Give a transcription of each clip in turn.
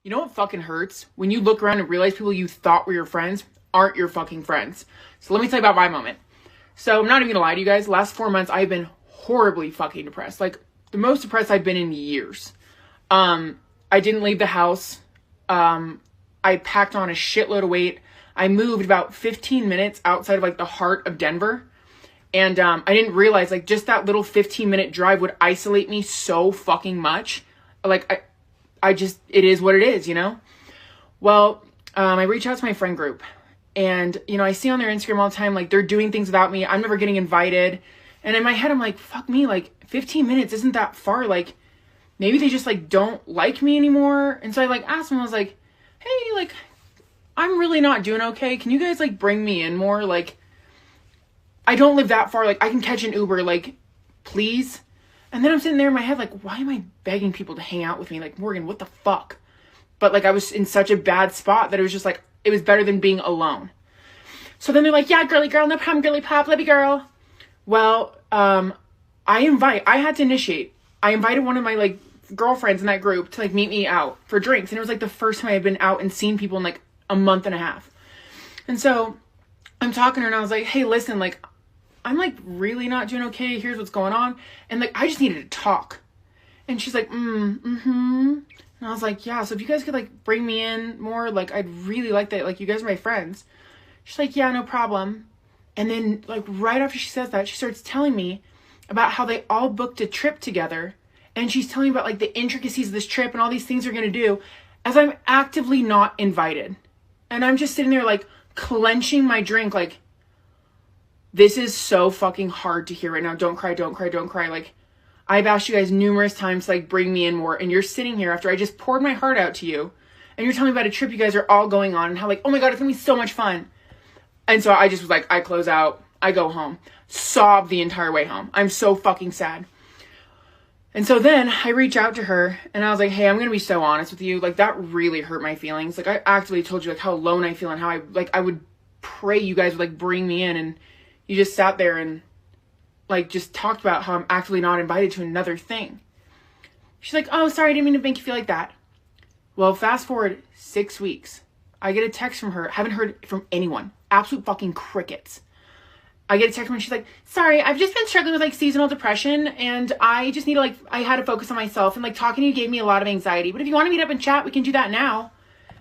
You know what fucking hurts? When you look around and realize people you thought were your friends aren't your fucking friends. So let me tell you about my moment. So I'm not even gonna lie to you guys. The last 4 months, I've been horribly fucking depressed. Like, the most depressed I've been in years. I didn't leave the house. I packed on a shitload of weight. I moved about 15 minutes outside of, like, the heart of Denver. And I didn't realize, like, just that little 15-minute drive would isolate me so fucking much. Like, I just, it is what it is, you know? Well, I reach out to my friend group. And, you know, I see on their Instagram all the time, like, they're doing things without me. I'm never getting invited. And in my head, I'm like, fuck me, like, 15 minutes isn't that far. Like, maybe they just, like, don't like me anymore. And so I, like, asked them, I was like, hey, like, I'm really not doing okay. Can you guys, like, bring me in more? Like, I don't live that far. Like, I can catch an Uber, like, please. And then I'm sitting there in my head, like, why am I begging people to hang out with me? Like, Morgan, what the fuck? But, like, I was in such a bad spot that it was just, like, it was better than being alone. So then they're like, yeah, girly girl, no problem, girly pop, love you, girl. Well, I had to initiate. I invited one of my, like, girlfriends in that group to, like, meet me out for drinks. And it was, like, the first time I'd been out and seen people in, like, a month and a half. And so I'm talking to her and I was like, hey, listen, like, I'm, like, really not doing okay. Here's what's going on. And, like, I just needed to talk. And she's like, And I was like, yeah, so if you guys could, like, bring me in more, like, I'd really like that. Like, you guys are my friends. She's like, yeah, no problem. And then, like, right after she says that, she starts telling me about how they all booked a trip together. And she's telling me about, like, the intricacies of this trip and all these things they're going to do as I'm actively not invited. And I'm just sitting there, like, clenching my drink, like, this is so fucking hard to hear right now. Don't cry, don't cry, don't cry. Like, I've asked you guys numerous times to, like, bring me in more. And you're sitting here after I just poured my heart out to you. And you're telling me about a trip you guys are all going on. And how, like, oh my God, it's going to be so much fun. And so I just was like, I close out. I go home. Sob the entire way home. I'm so fucking sad. And so then I reach out to her. And I was like, hey, I'm going to be so honest with you. Like, that really hurt my feelings. Like, I actively told you, like, how alone I feel. And how I would pray you guys would, like, bring me in. And you just sat there and, like, just talked about how I'm actively not invited to another thing. She's like, oh, sorry, I didn't mean to make you feel like that. Well, fast forward 6 weeks. I get a text from her. Haven't heard from anyone. Absolute fucking crickets. I get a text from her. She's like, sorry, I've just been struggling with, like, seasonal depression. And I just need to, like, I had to focus on myself. And, like, talking to you gave me a lot of anxiety. But if you want to meet up and chat, we can do that now.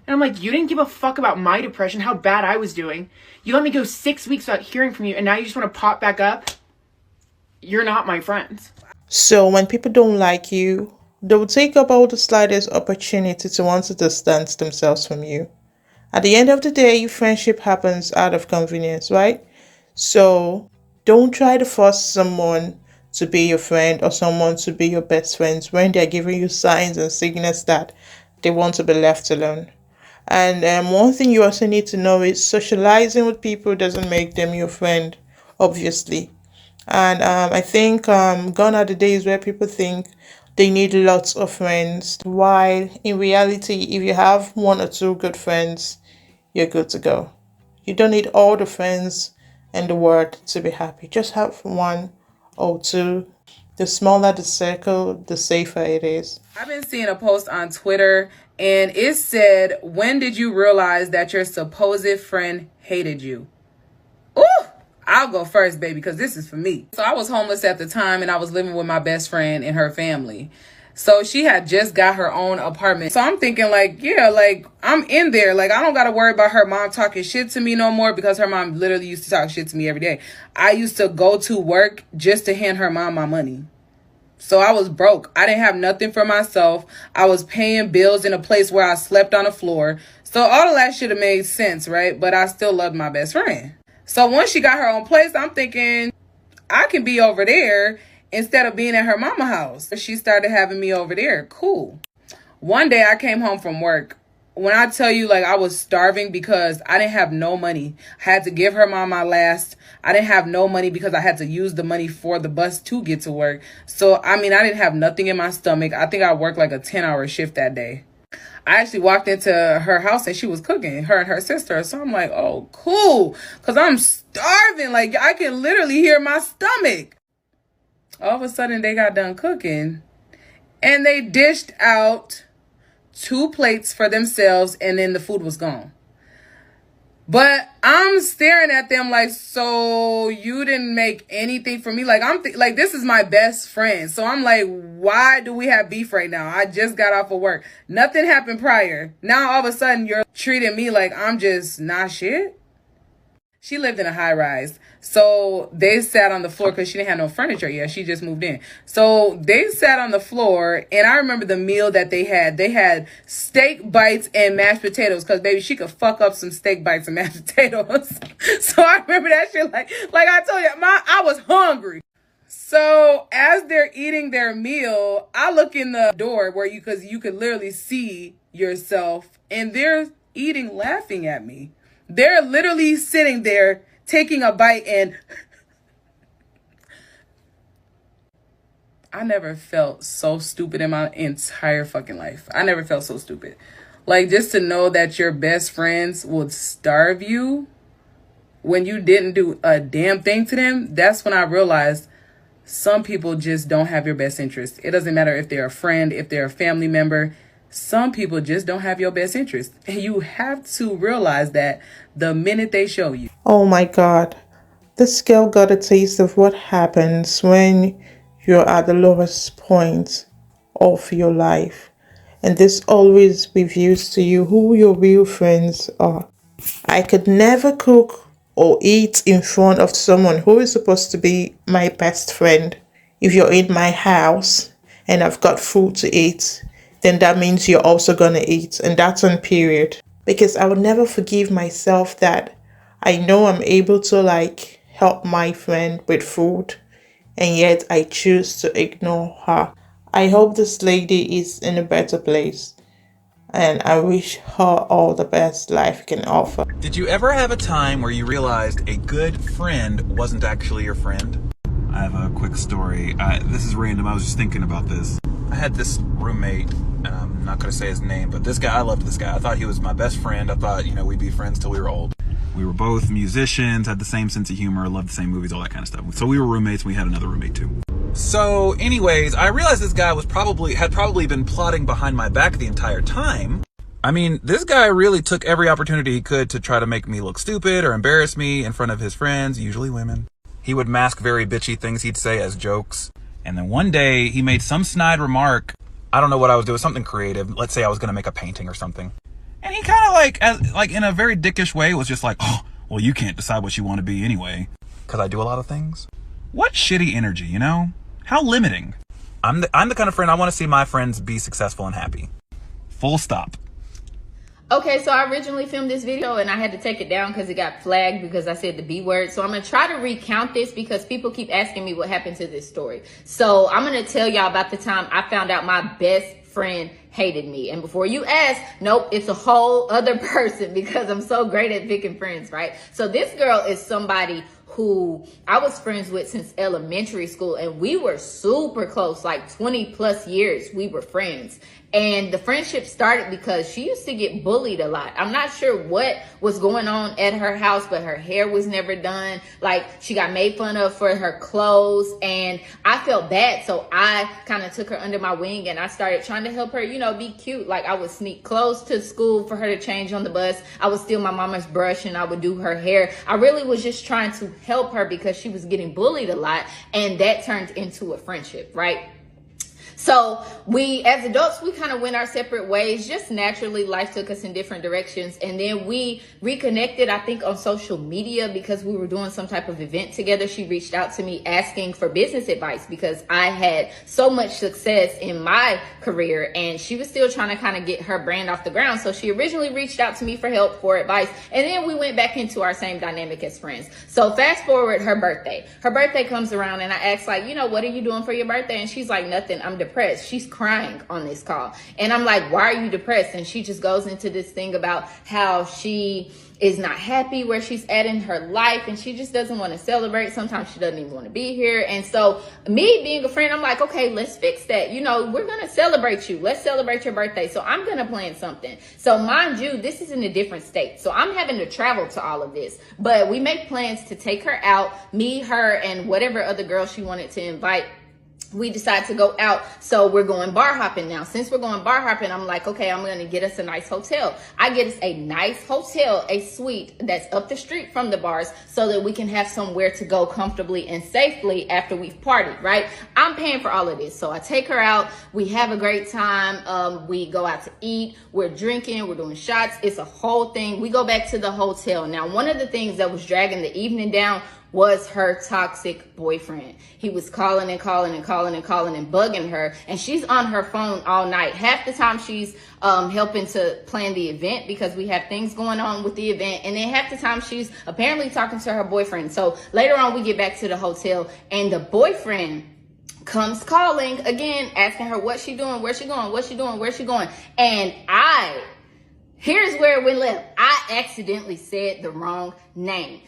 And I'm like, you didn't give a fuck about my depression, how bad I was doing. You let me go 6 weeks without hearing from you. And now you just want to pop back up. You're not my friends. So when people don't like you, they will take up all the slightest opportunity to want to distance themselves from you. At the end of the day, friendship happens out of convenience, right? So don't try to force someone to be your friend or someone to be your best friends when they're giving you signs and signals that they want to be left alone. And one thing you also need to know is socializing with people doesn't make them your friend, obviously. And I think gone are the days where people think they need lots of friends, while in reality, if you have one or two good friends, you're good to go. You don't need all the friends in the world to be happy. Just have one or two. The smaller the circle, the safer it is. I've been seeing a post on Twitter and it said, when did you realize that your supposed friend hated you? Ooh! I'll go first, baby, because this is for me. So I was homeless at the time and I was living with my best friend and her family. So she had just got her own apartment. So I'm thinking, like, yeah, like, I'm in there. Like, I don't got to worry about her mom talking shit to me no more because her mom literally used to talk shit to me every day. I used to go to work just to hand her mom my money. So I was broke. I didn't have nothing for myself. I was paying bills in a place where I slept on the floor. So all of that should have made sense, right? But I still loved my best friend. So once she got her own place, I'm thinking I can be over there instead of being at her mama house. She started having me over there. Cool. One day I came home from work. When I tell you, like, I was starving because I didn't have no money. I had to give her mom my last. I didn't have no money because I had to use the money for the bus to get to work. So, I mean, I didn't have nothing in my stomach. I think I worked like a 10-hour shift that day. I actually walked into her house and she was cooking, her and her sister. So I'm like, oh, cool. Because I'm starving. Like, I can literally hear my stomach. All of a sudden, they got done cooking. And they dished out 2 plates for themselves, and then the food was gone. But I'm staring at them like, so you didn't make anything for me? Like, like, this is my best friend. So I'm like, why do we have beef right now? I just got off of work. Nothing happened prior. Now all of a sudden you're treating me like I'm just not shit. She lived in a high rise. So they sat on the floor because she didn't have no furniture yet. She just moved in. So they sat on the floor, and I remember the meal that they had. They had steak bites and mashed potatoes because, baby, she could fuck up some steak bites and mashed potatoes. So I remember that shit like I told you, I was hungry. So as they're eating their meal, I look in the door because you could literally see yourself, and they're eating laughing at me. They're literally sitting there taking a bite, and I never felt so stupid in my entire fucking life. I never felt so stupid. Like, just to know that your best friends would starve you when you didn't do a damn thing to them. That's when I realized some people just don't have your best interest. It doesn't matter if they're a friend, if they're a family member. Some people just don't have your best interest. And you have to realize that the minute they show you. Oh my God. This girl got a taste of what happens when you're at the lowest point of your life. And this always reveals to you who your real friends are. I could never cook or eat in front of someone who is supposed to be my best friend. If you're in my house and I've got food to eat, then that means you're also gonna eat, and that's on period. Because I would never forgive myself that I know I'm able to like help my friend with food, and yet I choose to ignore her. I hope this lady is in a better place, and I wish her all the best life can offer. Did you ever have a time where you realized a good friend wasn't actually your friend? I have a quick story. This is random. I was just thinking about this. I had this roommate, and I'm not going to say his name, but this guy, I loved this guy. I thought he was my best friend. I thought, we'd be friends till we were old. We were both musicians, had the same sense of humor, loved the same movies, all that kind of stuff. So we were roommates, and we had another roommate too. So anyways, I realized this guy had probably been plotting behind my back the entire time. I mean, this guy really took every opportunity he could to try to make me look stupid or embarrass me in front of his friends, usually women. He would mask very bitchy things he'd say as jokes. And then one day he made some snide remark. I don't know what I was doing, something creative. Let's say I was going to make a painting or something. And he kind of like in a very dickish way was just like, oh, well, you can't decide what you want to be anyway. Because I do a lot of things. What shitty energy, How limiting. I'm the kind of friend I want to see my friends be successful and happy. Full stop. Okay, so I originally filmed this video and I had to take it down because it got flagged because I said the B word. So I'm going to try to recount this because people keep asking me what happened to this story. So I'm going to tell y'all about the time I found out my best friend hated me. And before you ask, nope, it's a whole other person because I'm so great at picking friends, right? So this girl is somebody who I was friends with since elementary school, and we were super close, like 20 plus years we were friends. And the friendship started because she used to get bullied a lot. I'm not sure what was going on at her house, but her hair was never done. Like, she got made fun of for her clothes, and I felt bad. So I kind of took her under my wing and I started trying to help her, be cute. Like, I would sneak clothes to school for her to change on the bus. I would steal my mama's brush and I would do her hair. I really was just trying to help her because she was getting bullied a lot, and that turned into a friendship, right? So we, as adults, we kind of went our separate ways. Just naturally, life took us in different directions. And then we reconnected, I think, on social media because we were doing some type of event together. She reached out to me asking for business advice because I had so much success in my career and she was still trying to kind of get her brand off the ground. So she originally reached out to me for help, for advice. And then we went back into our same dynamic as friends. So fast forward, her birthday. Her birthday comes around and I asked, like, what are you doing for your birthday? And she's like, nothing, I'm depressed. She's crying on this call. And I'm like, why are you depressed? And she just goes into this thing about how she is not happy where she's at in her life and she just doesn't want to celebrate. Sometimes she doesn't even want to be here. And so me being a friend, I'm like, okay, let's fix that. We're going to celebrate you. Let's celebrate your birthday. So I'm going to plan something. So mind you, this is in a different state. So I'm having to travel to all of this, but we make plans to take her out, me, her, and whatever other girl she wanted to invite. we decide to go out. So we're going bar hopping now. Since we're going bar hopping, I'm like, okay, I'm going to get us a nice hotel. I get us a nice hotel, a suite that's up the street from the bars so that we can have somewhere to go comfortably and safely after we've partied, right? I'm paying for all of this. So I take her out. We have a great time. We go out to eat. We're drinking. We're doing shots. It's a whole thing. We go back to the hotel. Now, one of the things that was dragging the evening down was her toxic boyfriend. He was calling and bugging her, and she's on her phone all night. Half the time she's helping to plan the event because we have things going on with the event, and then half the time she's apparently talking to her boyfriend. So later on we get back to the hotel, and the boyfriend comes calling again, asking her what she doing, where she going, what she doing, where she going. And here's where it went left. I accidentally said the wrong name.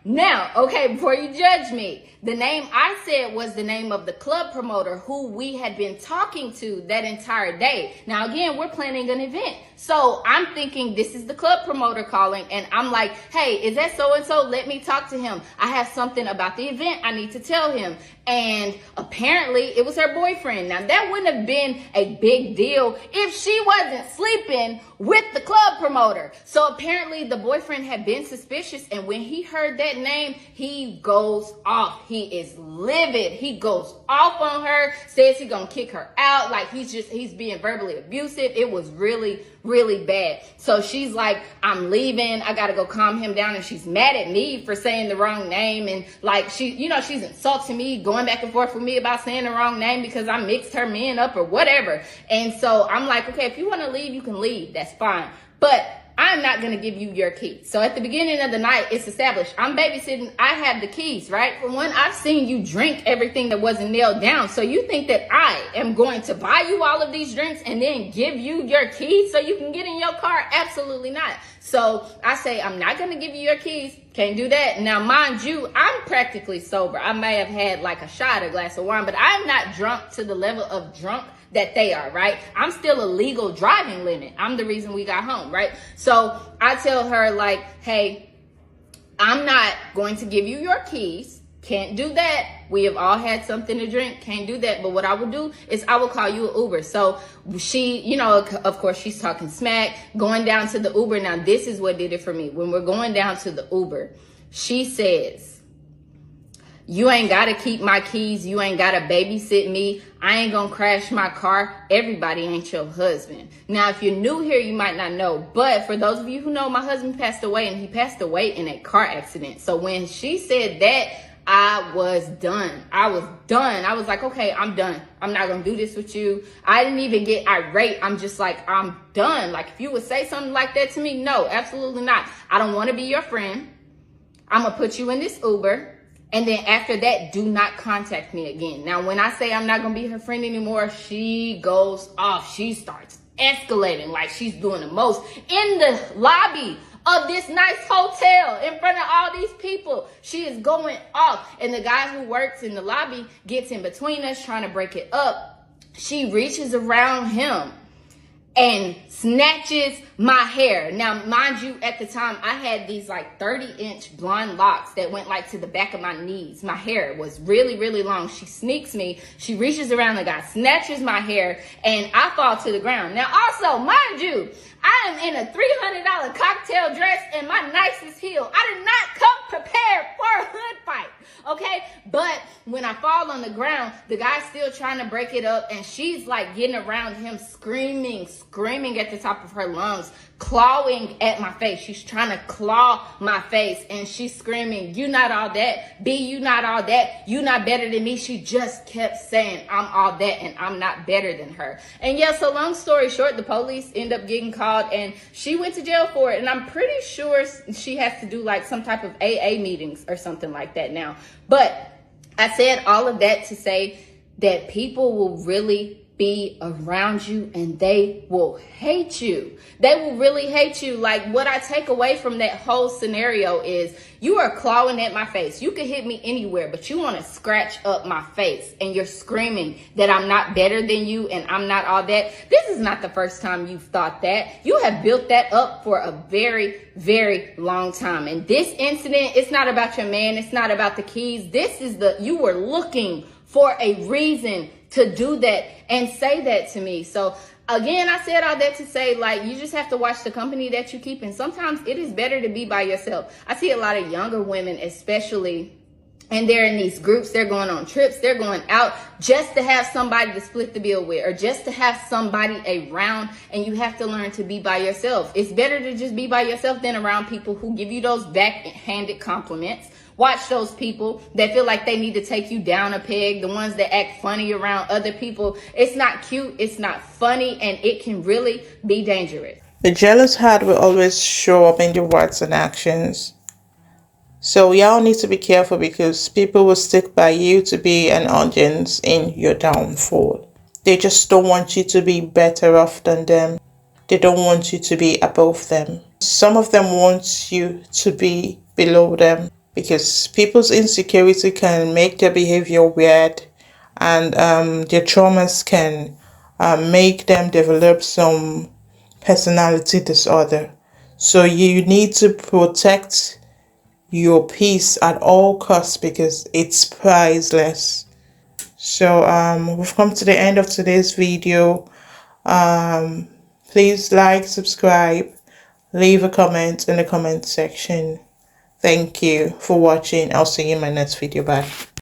Now, okay, before you judge me, the name I said was the name of the club promoter who we had been talking to that entire day. Now, again, we're planning an event. So I'm thinking this is the club promoter calling, and I'm like, hey, is that so-and-so? Let me talk to him. I have something about the event I need to tell him. And apparently it was her boyfriend. Now, that wouldn't have been a big deal if she wasn't sleeping with the club promoter. So apparently the boyfriend had been suspicious, and when he heard that name, he goes off. He is livid. He goes off on her, says he's gonna kick her out. Like he's being verbally abusive. It was really, really bad. So she's like, I'm leaving. I gotta go calm him down. And she's mad at me for saying the wrong name. And like she's insulting me, going back and forth with me about saying the wrong name because I mixed her men up or whatever. And so I'm like, okay, if you want to leave, you can leave. That's fine. But I'm not going to give you your keys. So at the beginning of the night, it's established. I'm babysitting. I have the keys, right? For one, I've seen you drink everything that wasn't nailed down. So you think that I am going to buy you all of these drinks and then give you your keys so you can get in your car? Absolutely not. So I say, I'm not going to give you your keys. Can't do that. Now, mind you, I'm practically sober. I may have had like a shot, a glass of wine, but I'm not drunk to the level of drunk that they are, right? I'm still a legal driving limit. I'm the reason we got home, right? So I tell her like, hey, I'm not going to give you your keys. Can't do that. We have all had something to drink. Can't do that. But what I will do is I will call you an Uber. So she, of course, she's talking smack, going down to the Uber. Now, this is what did it for me. When we're going down to the Uber, she says, you ain't got to keep my keys. You ain't got to babysit me. I ain't going to crash my car. Everybody ain't your husband. Now, if you're new here, you might not know. But for those of you who know, my husband passed away, and he passed away in a car accident. So when she said that, I was done. I was like, okay, I'm done. I'm not going to do this with you. I didn't even get irate. I'm just like, I'm done. Like, if you would say something like that to me, no, absolutely not. I don't want to be your friend. I'm going to put you in this Uber. And then after that, do not contact me again. Now, when I say I'm not going to be her friend anymore, she goes off. She starts escalating like she's doing the most in the lobby of this nice hotel in front of all these people. She is going off. And the guy who works in the lobby gets in between us trying to break it up. She reaches around him and snatches my hair. Now, mind you, at the time, I had these like 30-inch blonde locks that went like to the back of my knees. My hair was really, really long. She sneaks me. She reaches around the guy, snatches my hair, and I fall to the ground. Now, also, mind you, I am in a $300 cocktail dress and my nicest heel. I did not come prepared for a hood fight, okay? But when I fall on the ground, the guy's still trying to break it up, and she's like getting around him, screaming at the top of her lungs, clawing at my face. She's trying to claw my face, and she's screaming, you not all that. B, you not all that. You not better than me. She just kept saying, I'm all that, and I'm not better than her. And yeah, so long story short, the police end up getting called, and she went to jail for it. And I'm pretty sure she has to do like some type of AA meetings or something like that now. But I said all of that to say that people will really be around you and they will hate you. They will really hate you. Like, what I take away from that whole scenario is you are clawing at my face. You could hit me anywhere, but you want to scratch up my face, and you're screaming that I'm not better than you and I'm not all that. This is not the first time you've thought that. You have built that up for a very, very long time. And this incident, it's not about your man. It's not about the keys. You were looking for a reason to do that and say that to me. So again, I said all that to say, like, you just have to watch the company that you keep. And sometimes it is better to be by yourself. I see a lot of younger women, especially, and they're in these groups, they're going on trips, they're going out just to have somebody to split the bill with, or just to have somebody around, and you have to learn to be by yourself. It's better to just be by yourself than around people who give you those backhanded compliments. Watch those people that feel like they need to take you down a peg, the ones that act funny around other people. It's not cute, it's not funny, and it can really be dangerous. The jealous heart will always show up in your words and actions. So y'all need to be careful, because people will stick by you to be an audience in your downfall. They just don't want you to be better off than them. They don't want you to be above them. Some of them want you to be below them, because people's insecurity can make their behavior weird, and their traumas can make them develop some personality disorder. So you need to protect your peace at all costs, because it's priceless. So we've come to the end of today's video. Please like, subscribe, leave a comment in the comment section. Thank you for watching. I'll see you in my next video. Bye.